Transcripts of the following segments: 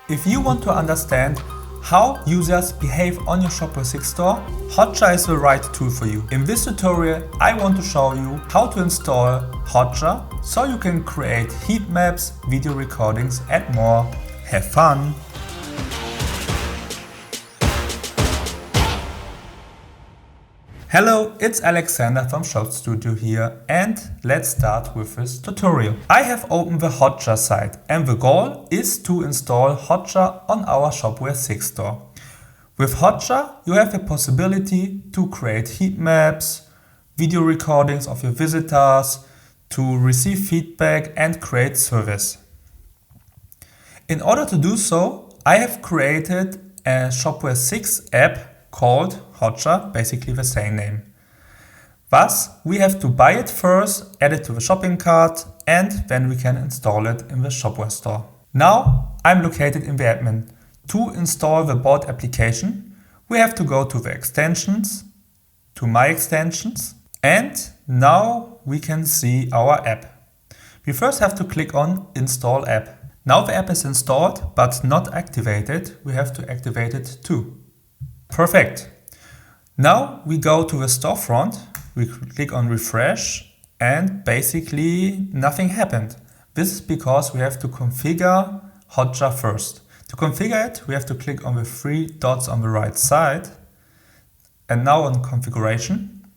If you want to understand how users behave on your Shopware 6 store, Hotjar is the right tool for you. In this tutorial, I want to show you how to install Hotjar so you can create heat maps, video recordings and more. Have fun! Hello, it's Alexander from Shop Studio here, and let's start with this tutorial. I have opened the Hotjar site and the goal is to install Hotjar on our Shopware 6 store. With Hotjar you have the possibility to create heat maps, video recordings of your visitors, to receive feedback and create service. In order to do so, I have created a Shopware 6 app called Hotjar, basically the same name. Thus, we have to buy it first, add it to the shopping cart, and then we can install it in the Shopware store. Now, I'm located in the admin. To install the bought application, we have to go to the extensions, to My Extensions, and now we can see our app. We first have to click on Install App. Now the app is installed, but not activated. We have to activate it too. Perfect. Now we go to the storefront, we click on refresh and basically nothing happened. This is because we have to configure Hotjar first. To configure it, we have to click on the three dots on the right side and now on configuration.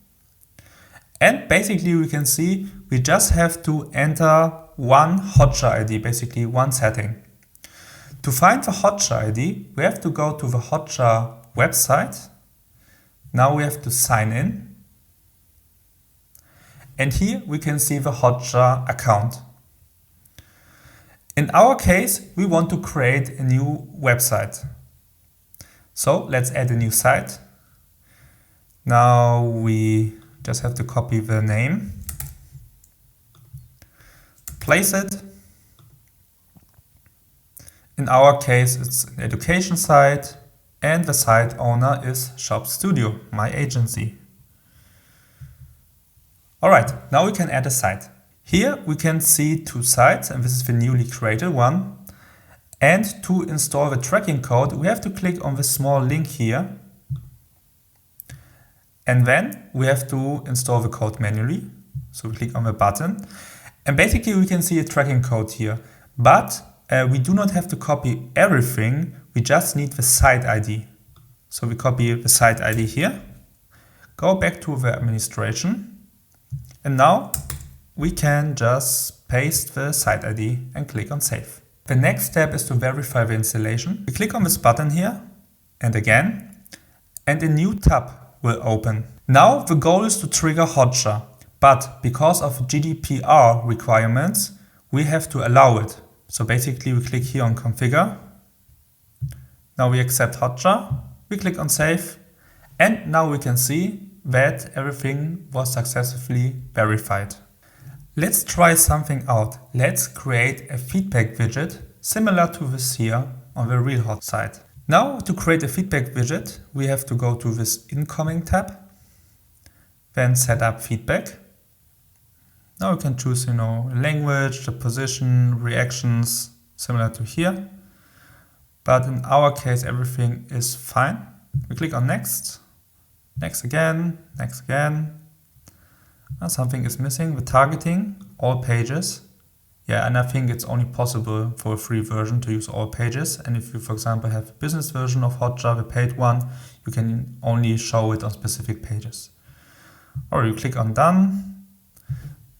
And basically we can see we just have to enter one Hotjar ID, basically one setting. To find the Hotjar ID, we have to go to the Hotjar website. Now we have to sign in. And here we can see the Hotjar account. In our case, we want to create a new website. So let's add a new site. Now we just have to copy the name, place it. In our case, it's an education site. And the site owner is Shop Studio, my agency. Alright, now we can add a site. Here we can see two sites, and this is the newly created one. And to install the tracking code, we have to click on the small link here. And then we have to install the code manually. So we click on the button. And basically we can see a tracking code here. But we do not have to copy everything. We just need the site ID. So we copy the site ID here, go back to the administration, and now we can just paste the site ID and click on save. The next step is to verify the installation. We click on this button here and again, and a new tab will open. Now the goal is to trigger Hotjar, but because of GDPR requirements, we have to allow it. So basically we click here on configure. Now we accept Hotjar, we click on save, and now we can see that everything was successfully verified. Let's try something out. Let's create a feedback widget similar to this here on the Real Hot site. Now to create a feedback widget, we have to go to this incoming tab, then set up feedback. Now we can choose, language, the position, reactions, similar to here. But in our case, everything is fine. We click on next, next again, next again. Something is missing, the targeting, all pages. Yeah, and I think it's only possible for a free version to use all pages. And if you, for example, have a business version of Hotjar, the paid one, you can only show it on specific pages. Or you click on done.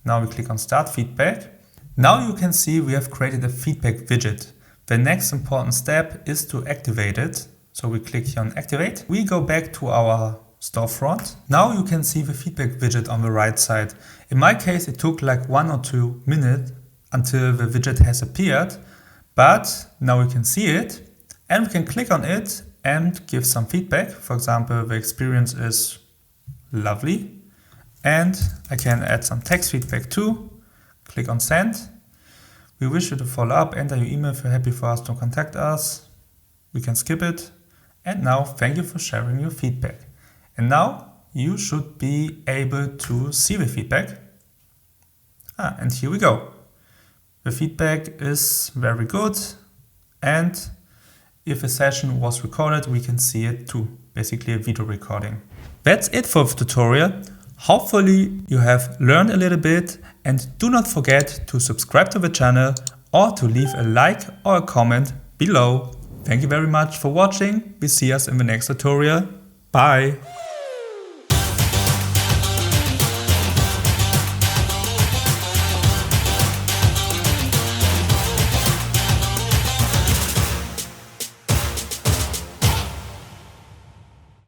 Now we click on start feedback. Now you can see we have created a feedback widget. The next important step is to activate it. So we click here on activate. We go back to our storefront. Now you can see the feedback widget on the right side. In my case, it took like 1 or 2 minutes until the widget has appeared, but now we can see it and we can click on it and give some feedback. For example, the experience is lovely, and I can add some text feedback too. Click on send. We wish you to follow up, enter your email if you're happy for us to contact us. We can skip it. And now thank you for sharing your feedback. And now you should be able to see the feedback. And here we go. The feedback is very good and if a session was recorded, we can see it too, basically a video recording. That's it for the tutorial. Hopefully you have learned a little bit, and do not forget to subscribe to the channel or to leave a like or a comment below. Thank you very much for watching. We see us in the next tutorial. Bye!